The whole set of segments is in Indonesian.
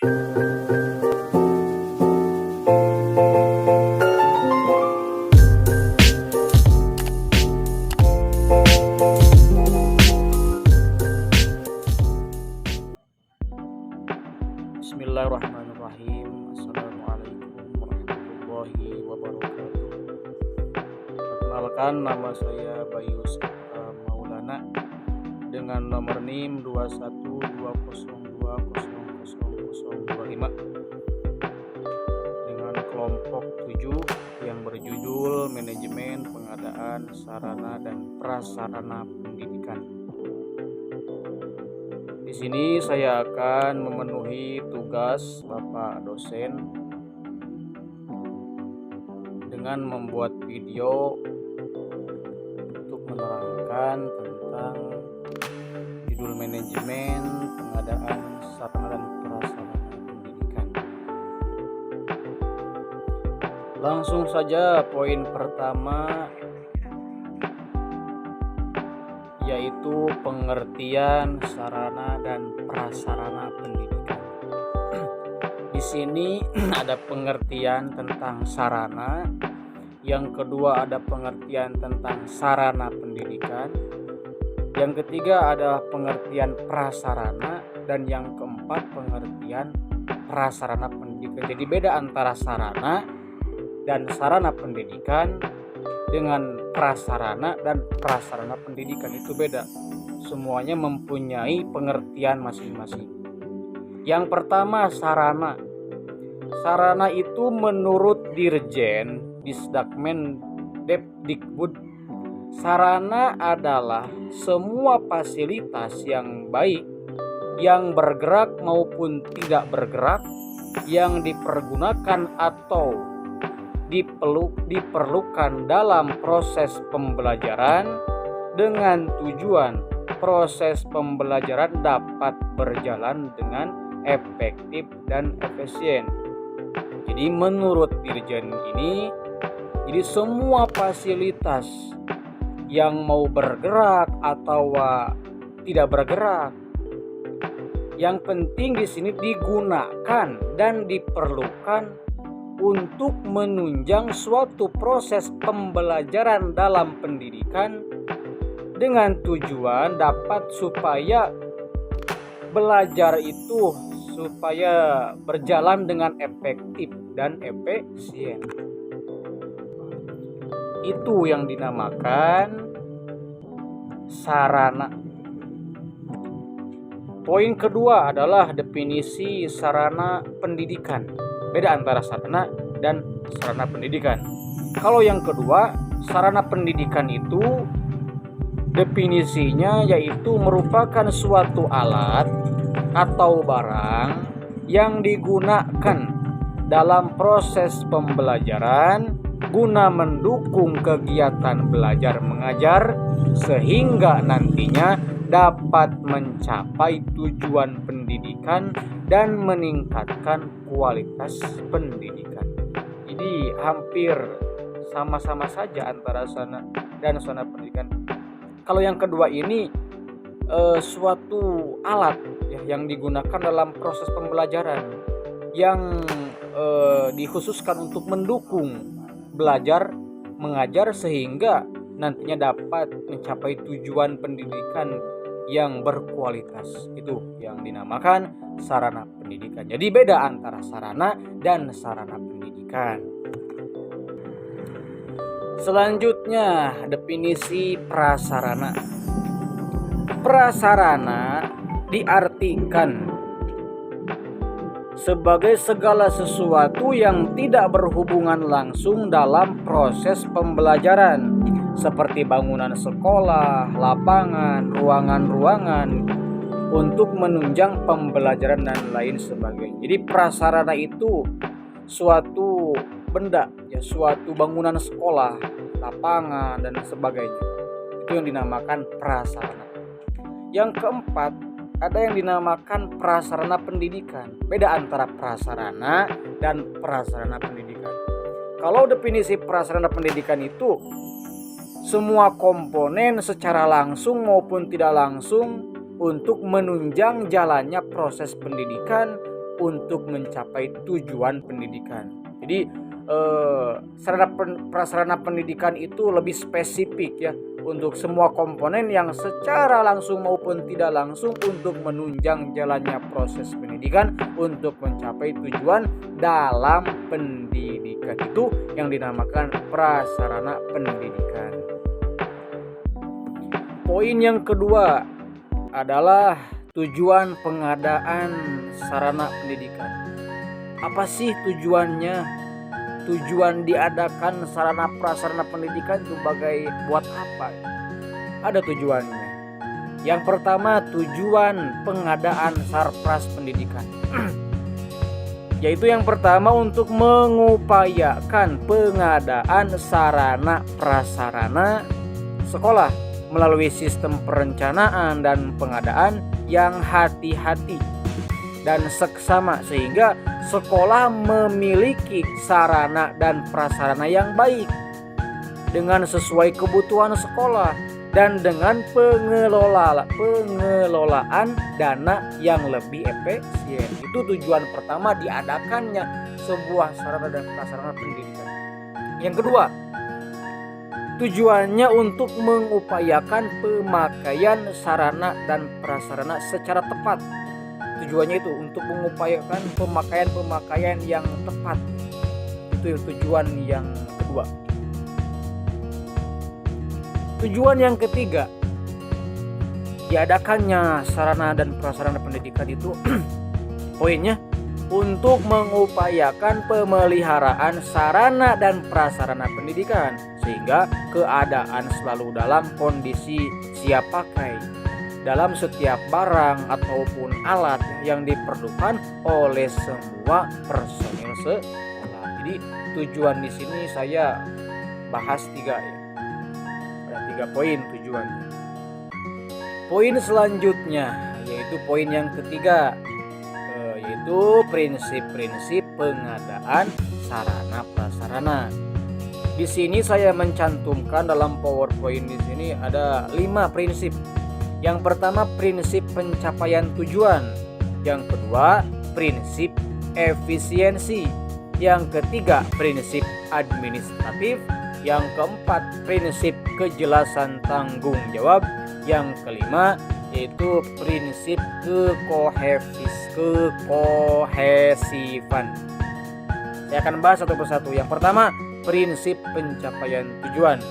Bismillahirrahmanirrahim. Assalamualaikum warahmatullahi wabarakatuh. Perkenalkan, nama saya Bayu Septa Maulana dengan nomor NIM 2120200025 dengan kelompok 7 yang berjudul Manajemen Pengadaan Sarana dan Prasarana Pendidikan. Di sini saya akan memenuhi tugas Bapak dosen dengan membuat video untuk menerangkan tentang judul manajemen pengadaan sarana dan prasarana pendidikan. Langsung saja poin pertama, yaitu pengertian sarana dan prasarana pendidikan. Di sini ada pengertian tentang sarana, yang kedua ada pengertian tentang sarana pendidikan, yang ketiga ada pengertian prasarana, dan yang keempat pengertian prasarana pendidikan. Jadi beda antara sarana dan sarana pendidikan dengan prasarana dan prasarana pendidikan, itu beda. Semuanya mempunyai pengertian masing-masing. Yang pertama, sarana. Sarana itu menurut Dirjen Disdakmen Depdikbud, sarana adalah semua fasilitas yang baik, yang bergerak maupun tidak bergerak, yang dipergunakan atau diperlukan dalam proses pembelajaran dengan tujuan proses pembelajaran dapat berjalan dengan efektif dan efisien. Jadi menurut Dirjen ini, jadi semua fasilitas yang mau bergerak atau tidak bergerak, yang penting di sini digunakan dan diperlukan untuk menunjang suatu proses pembelajaran dalam pendidikan dengan tujuan dapat supaya belajar itu supaya berjalan dengan efektif dan efisien. Itu yang dinamakan sarana. Poin kedua adalah definisi sarana pendidikan. Beda antara sarana dan sarana pendidikan. Kalau yang kedua, sarana pendidikan itu definisinya yaitu merupakan suatu alat atau barang yang digunakan dalam proses pembelajaran guna mendukung kegiatan belajar mengajar sehingga nantinya dapat mencapai tujuan pendidikan dan meningkatkan kualitas pendidikan. Jadi hampir sama-sama saja antara sarana dan sarana pendidikan. Kalau yang kedua ini suatu alat yang digunakan dalam proses pembelajaran yang dikhususkan untuk mendukung belajar mengajar sehingga nantinya dapat mencapai tujuan pendidikan yang berkualitas. Itu yang dinamakan sarana pendidikan. Jadi beda antara sarana dan sarana pendidikan. Selanjutnya, definisi prasarana. Prasarana diartikan sebagai segala sesuatu yang tidak berhubungan langsung dalam proses pembelajaran, seperti bangunan sekolah, lapangan, ruangan-ruangan untuk menunjang pembelajaran dan lain sebagainya. Jadi prasarana itu suatu benda, suatu bangunan sekolah, lapangan dan sebagainya. Itu yang dinamakan prasarana. Yang keempat, ada yang dinamakan prasarana pendidikan. Beda antara prasarana dan prasarana pendidikan. Kalau definisi prasarana pendidikan itu semua komponen secara langsung maupun tidak langsung untuk menunjang jalannya proses pendidikan untuk mencapai tujuan pendidikan. Jadi sarana prasarana pendidikan itu lebih spesifik ya untuk semua komponen yang secara langsung maupun tidak langsung untuk menunjang jalannya proses pendidikan untuk mencapai tujuan dalam pendidikan, itu yang dinamakan prasarana pendidikan. Poin yang kedua adalah tujuan pengadaan sarana pendidikan. Apa sih tujuannya? Tujuan diadakan sarana prasarana pendidikan sebagai buat apa? Ada tujuannya. Yang pertama, tujuan pengadaan sarpras pendidikan. Yaitu yang pertama untuk mengupayakan pengadaan sarana prasarana sekolah melalui sistem perencanaan dan pengadaan yang hati-hati dan seksama sehingga sekolah memiliki sarana dan prasarana yang baik dengan sesuai kebutuhan sekolah dan dengan pengelolaan dana yang lebih efisien. Itu tujuan pertama diadakannya sebuah sarana dan prasarana pendidikan. Yang kedua, tujuannya untuk mengupayakan pemakaian sarana dan prasarana secara tepat. Tujuannya itu untuk mengupayakan pemakaian yang tepat. Itu tujuan yang kedua. Tujuan yang ketiga, diadakannya sarana dan prasarana pendidikan itu poinnya untuk mengupayakan pemeliharaan sarana dan prasarana pendidikan sehingga keadaan selalu dalam kondisi siap pakai dalam setiap barang ataupun alat yang diperlukan oleh semua personil sekolah. Jadi tujuan di sini saya bahas 3 ya. Ada 3 poin tujuannya. Poin selanjutnya yaitu poin yang ketiga, yaitu prinsip-prinsip pengadaan sarana prasarana. Di sini saya mencantumkan dalam PowerPoint di sini ada 5 prinsip. Yang pertama, prinsip pencapaian tujuan. Yang kedua, prinsip efisiensi. Yang ketiga, prinsip administratif. Yang keempat, prinsip kejelasan tanggung jawab. Yang kelima, yaitu prinsip kekohesifan. Saya akan bahas satu persatu. Yang pertama, prinsip pencapaian tujuan.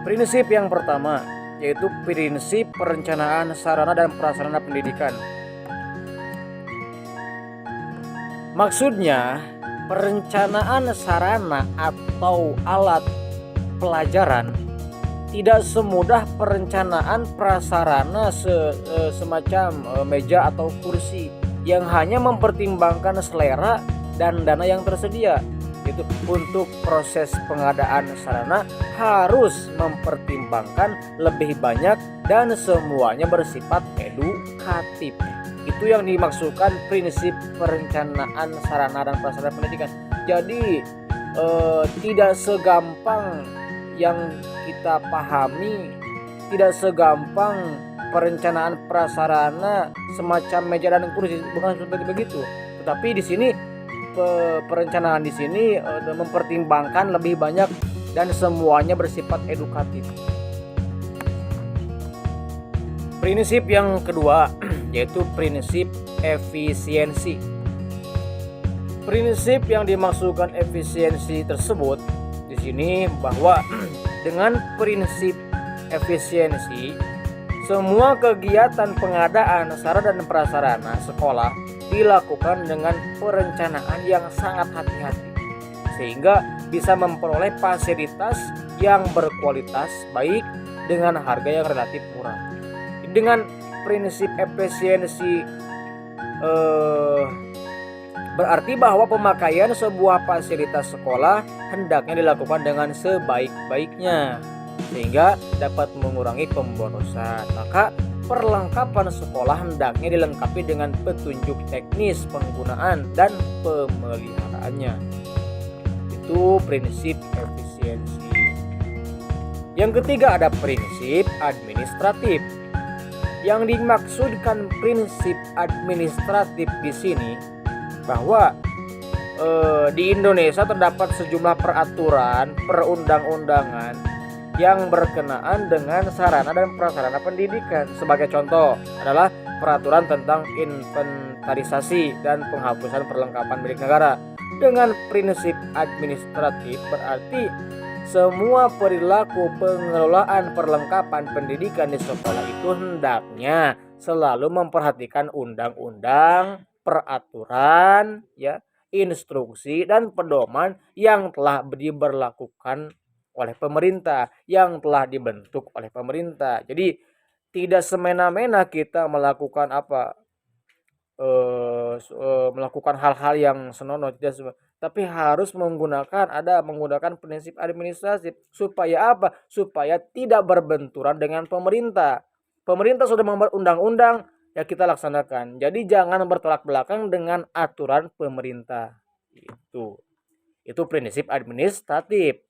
Prinsip yang pertama yaitu prinsip perencanaan sarana dan prasarana pendidikan. Maksudnya, perencanaan sarana atau alat pelajaran tidak semudah perencanaan prasarana semacam meja atau kursi yang hanya mempertimbangkan selera dan dana yang tersedia. Itu untuk proses pengadaan sarana harus mempertimbangkan lebih banyak dan semuanya bersifat edukatif. Itu yang dimaksudkan prinsip perencanaan sarana dan prasarana pendidikan. Jadi tidak segampang yang kita pahami, tidak segampang perencanaan prasarana semacam meja dan kursi, bukan seperti begitu. Tetapi di sini perencanaan di sini mempertimbangkan lebih banyak dan semuanya bersifat edukatif. Prinsip yang kedua yaitu prinsip efisiensi. Prinsip yang dimaksudkan efisiensi tersebut di sini bahwa dengan prinsip efisiensi semua kegiatan pengadaan sarana dan prasarana sekolah dilakukan dengan perencanaan yang sangat hati-hati sehingga bisa memperoleh fasilitas yang berkualitas baik dengan harga yang relatif murah. Dengan prinsip efisiensi berarti bahwa pemakaian sebuah fasilitas sekolah hendaknya dilakukan dengan sebaik-baiknya sehingga dapat mengurangi pemborosan. Maka perlengkapan sekolah hendaknya dilengkapi dengan petunjuk teknis penggunaan dan pemeliharaannya. Itu prinsip efisiensi. Yang ketiga ada prinsip administratif. Yang dimaksudkan prinsip administratif di sini bahwa di Indonesia terdapat sejumlah peraturan perundang-undangan yang berkenaan dengan sarana dan prasarana pendidikan. Sebagai contoh adalah peraturan tentang inventarisasi dan penghapusan perlengkapan milik negara. Dengan prinsip administratif berarti semua perilaku pengelolaan perlengkapan pendidikan di sekolah itu hendaknya selalu memperhatikan undang-undang, peraturan, ya, instruksi dan pedoman yang telah diberlakukan oleh pemerintah, yang telah dibentuk oleh pemerintah. Jadi tidak semena-mena kita melakukan melakukan hal-hal yang senonoh, tidak, tapi harus menggunakan prinsip administratif supaya apa? Supaya tidak berbenturan dengan pemerintah. Pemerintah sudah membuat undang-undang, ya kita laksanakan. Jadi jangan bertolak belakang dengan aturan pemerintah. Itu prinsip administratif.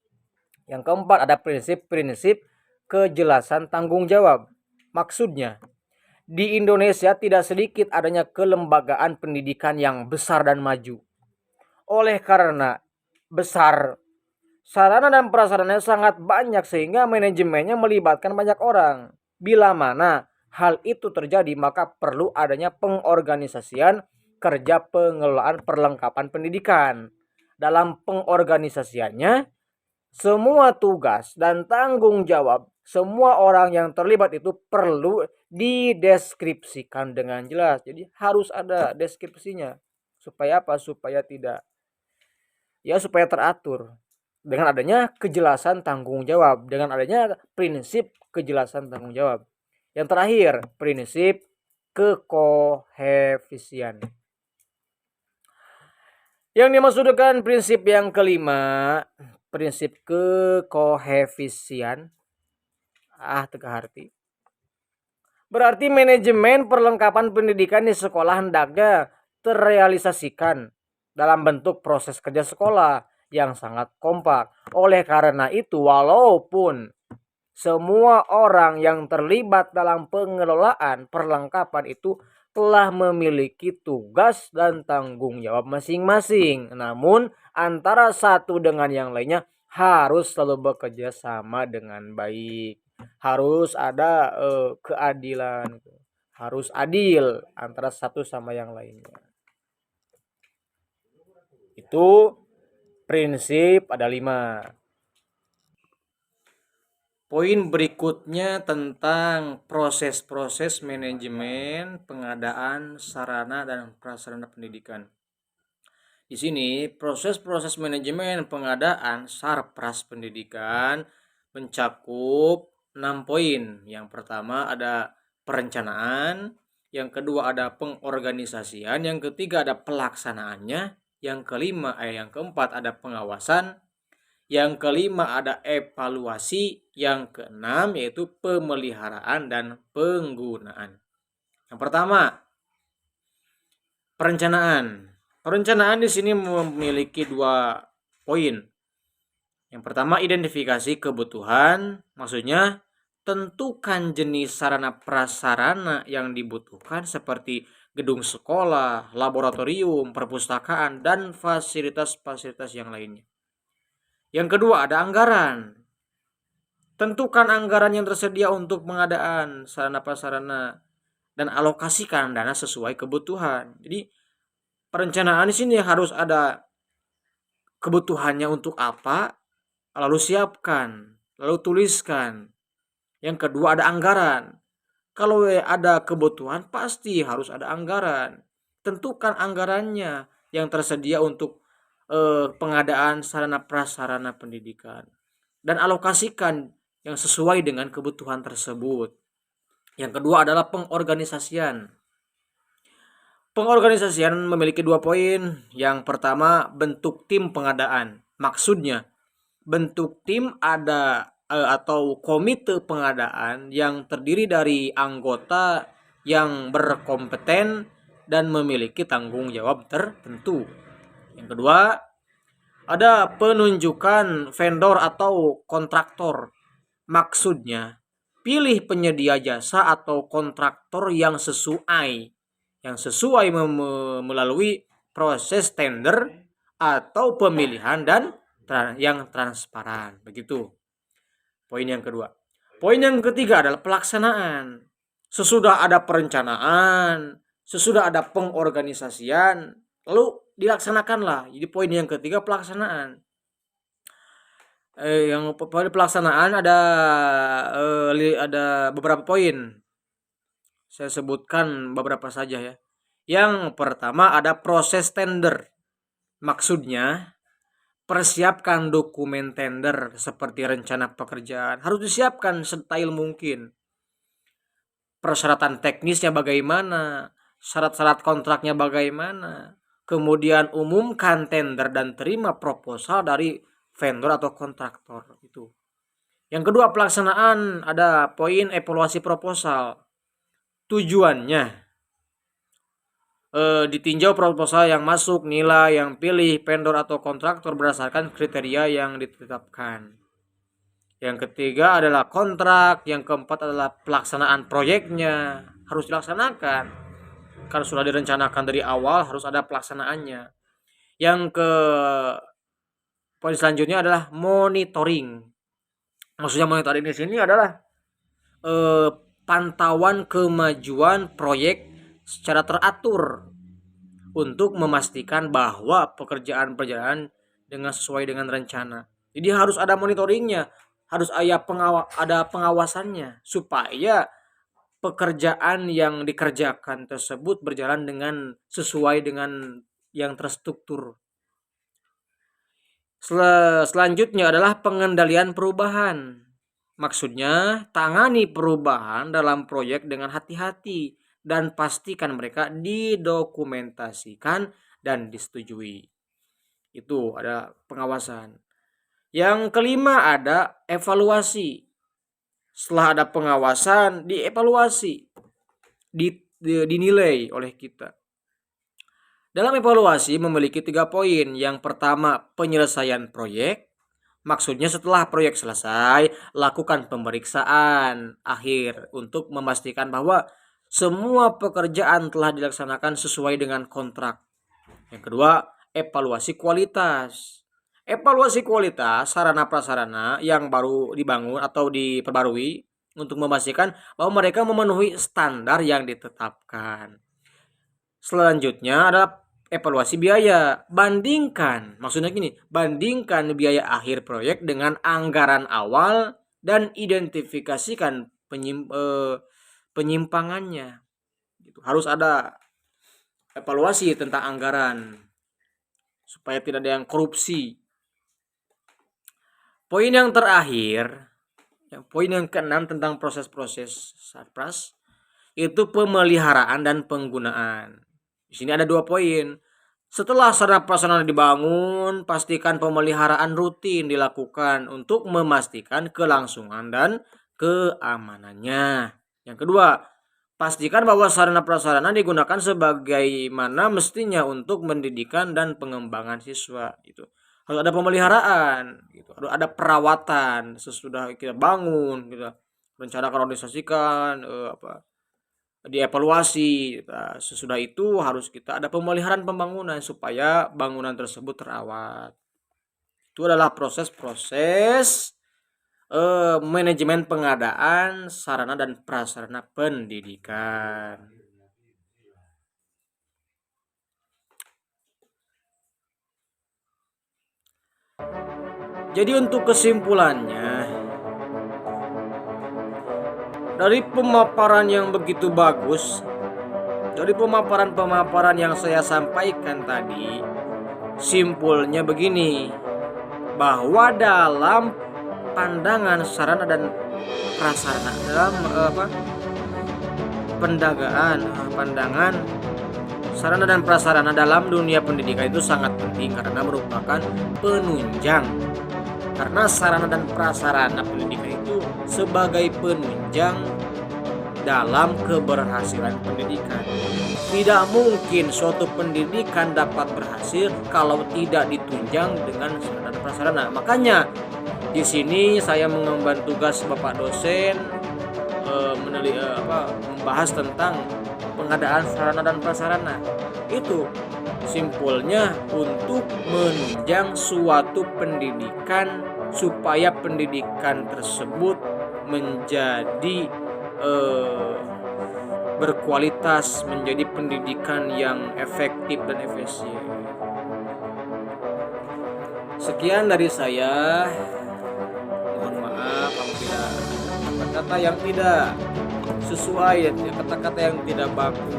Yang keempat ada prinsip-prinsip kejelasan tanggung jawab. Maksudnya, di Indonesia tidak sedikit adanya kelembagaan pendidikan yang besar dan maju. Oleh karena besar, sarana dan prasarananya sangat banyak sehingga manajemennya melibatkan banyak orang. Bila mana hal itu terjadi, maka perlu adanya pengorganisasian kerja pengelolaan perlengkapan pendidikan. Dalam pengorganisasiannya, semua tugas dan tanggung jawab semua orang yang terlibat itu perlu dideskripsikan dengan jelas. Jadi harus ada deskripsinya. Supaya apa? Supaya teratur. Dengan adanya kejelasan tanggung jawab, dengan adanya prinsip kejelasan tanggung jawab. Yang terakhir, prinsip kekoefisien. Yang dimaksudkan prinsip yang kelima, prinsip kekoefisien. Teka arti. Berarti manajemen perlengkapan pendidikan di sekolah hendaknya terrealisasikan dalam bentuk proses kerja sekolah yang sangat kompak. Oleh karena itu, walaupun semua orang yang terlibat dalam pengelolaan perlengkapan itu telah memiliki tugas dan tanggung jawab masing-masing, namun antara satu dengan yang lainnya harus selalu bekerja sama dengan baik. Harus ada keadilan, harus adil antara satu sama yang lainnya. Itu prinsip ada 5. Poin berikutnya tentang proses-proses manajemen pengadaan sarana dan prasarana pendidikan. Di sini proses-proses manajemen pengadaan sarpras pendidikan mencakup 6 poin. Yang pertama ada perencanaan, yang kedua ada pengorganisasian, yang ketiga ada pelaksanaannya, yang keempat ada pengawasan, yang kelima ada evaluasi, yang keenam yaitu pemeliharaan dan penggunaan. Yang pertama, perencanaan. Perencanaan di sini memiliki 2 poin. Yang pertama, identifikasi kebutuhan, maksudnya tentukan jenis sarana prasarana yang dibutuhkan seperti gedung sekolah, laboratorium, perpustakaan, dan fasilitas-fasilitas yang lainnya. Yang kedua, ada anggaran. Tentukan anggaran yang tersedia untuk pengadaan sarana prasarana dan alokasikan dana sesuai kebutuhan. Jadi, perencanaan di sini harus ada kebutuhannya untuk apa, lalu siapkan, lalu tuliskan. Yang kedua ada anggaran. Kalau ada kebutuhan pasti harus ada anggaran. Tentukan anggarannya yang tersedia untuk pengadaan sarana prasarana pendidikan dan alokasikan yang sesuai dengan kebutuhan tersebut. Yang kedua adalah pengorganisasian. Pengorganisasian memiliki 2 poin. Yang pertama, bentuk tim pengadaan. Maksudnya bentuk tim ada atau komite pengadaan yang terdiri dari anggota yang berkompeten dan memiliki tanggung jawab tertentu. Yang kedua, ada penunjukan vendor atau kontraktor. Maksudnya pilih penyedia jasa atau kontraktor yang sesuai melalui proses tender atau pemilihan dan yang transparan. Begitu. Poin yang kedua. Poin yang ketiga adalah pelaksanaan. Sesudah ada perencanaan, sesudah ada pengorganisasian, lalu dilaksanakanlah. Jadi poin yang ketiga pelaksanaan. Yang poin pelaksanaan ada beberapa poin. Saya sebutkan beberapa saja ya. Yang pertama ada proses tender. Maksudnya persiapkan dokumen tender seperti rencana pekerjaan. Harus disiapkan sedetail mungkin. Persyaratan teknisnya bagaimana, syarat-syarat kontraknya bagaimana, kemudian umumkan tender dan terima proposal dari vendor atau kontraktor itu. Yang kedua pelaksanaan ada poin evaluasi proposal. Tujuannya ditinjau proposal yang masuk, nilai yang pilih vendor atau kontraktor berdasarkan kriteria yang ditetapkan. Yang ketiga adalah kontrak, yang keempat adalah pelaksanaan proyeknya harus dilaksanakan. Karena sudah direncanakan dari awal harus ada pelaksanaannya. Yang ke poin selanjutnya adalah monitoring. Maksudnya monitoring di sini adalah pantauan kemajuan proyek secara teratur untuk memastikan bahwa pekerjaan berjalan dengan sesuai dengan rencana. Jadi harus ada monitoringnya, harus ada pengawasannya supaya pekerjaan yang dikerjakan tersebut berjalan dengan sesuai dengan yang terstruktur. Selanjutnya adalah pengendalian perubahan. Maksudnya tangani perubahan dalam proyek dengan hati-hati dan pastikan mereka didokumentasikan dan disetujui. Itu ada pengawasan. Yang kelima ada evaluasi. Setelah ada pengawasan, dievaluasi, dinilai oleh kita. Dalam evaluasi memiliki 3 poin. Yang pertama, penyelesaian proyek. Maksudnya setelah proyek selesai, lakukan pemeriksaan akhir untuk memastikan bahwa semua pekerjaan telah dilaksanakan sesuai dengan kontrak. Yang kedua, evaluasi kualitas. Evaluasi kualitas sarana prasarana yang baru dibangun atau diperbarui untuk memastikan bahwa mereka memenuhi standar yang ditetapkan. Selanjutnya adalah evaluasi biaya. Maksudnya gini, bandingkan biaya akhir proyek dengan anggaran awal dan identifikasikan penyimpangannya. Harus ada evaluasi tentang anggaran supaya tidak ada yang korupsi. Poin yang terakhir, poin yang keenam tentang proses-proses Satpras itu pemeliharaan dan penggunaan. Di sini ada 2 poin. Setelah sarana prasarana dibangun, pastikan pemeliharaan rutin dilakukan untuk memastikan kelangsungan dan keamanannya. Yang kedua, pastikan bahwa sarana prasarana digunakan sebagaimana mestinya untuk pendidikan dan pengembangan siswa. Itu harus ada pemeliharaan, gitu. Harus ada perawatan sesudah kita bangun, kita rencanakan, organisasikan, dievaluasi. Nah, sesudah itu harus kita ada pemeliharaan pembangunan supaya bangunan tersebut terawat. Itu adalah proses-proses manajemen pengadaan sarana dan prasarana pendidikan. Jadi untuk kesimpulannya, dari pemaparan yang begitu bagus, dari pemaparan yang saya sampaikan tadi, simpulnya begini, bahwa dalam pandangan sarana dan prasarana, dalam pandangan sarana dan prasarana dalam dunia pendidikan itu sangat penting karena merupakan penunjang. Karena sarana dan prasarana pendidikan itu sebagai penunjang dalam keberhasilan pendidikan. Tidak mungkin suatu pendidikan dapat berhasil kalau tidak ditunjang dengan sarana dan prasarana. Makanya di sini saya mengemban tugas Bapak dosen membahas tentang pengadaan sarana dan prasarana. Itu simpulnya untuk menunjang suatu pendidikan supaya pendidikan tersebut menjadi berkualitas, menjadi pendidikan yang efektif dan efisien. Sekian dari saya. Mohon maaf apabila kata-kata yang tidak sesuai, kata-kata yang tidak baku.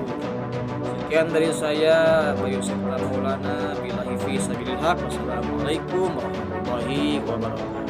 Sekian dari saya, Bayu Septa Maulana, billahi fi sabilillah. Wassalamualaikum warahmatullahi wabarakatuh.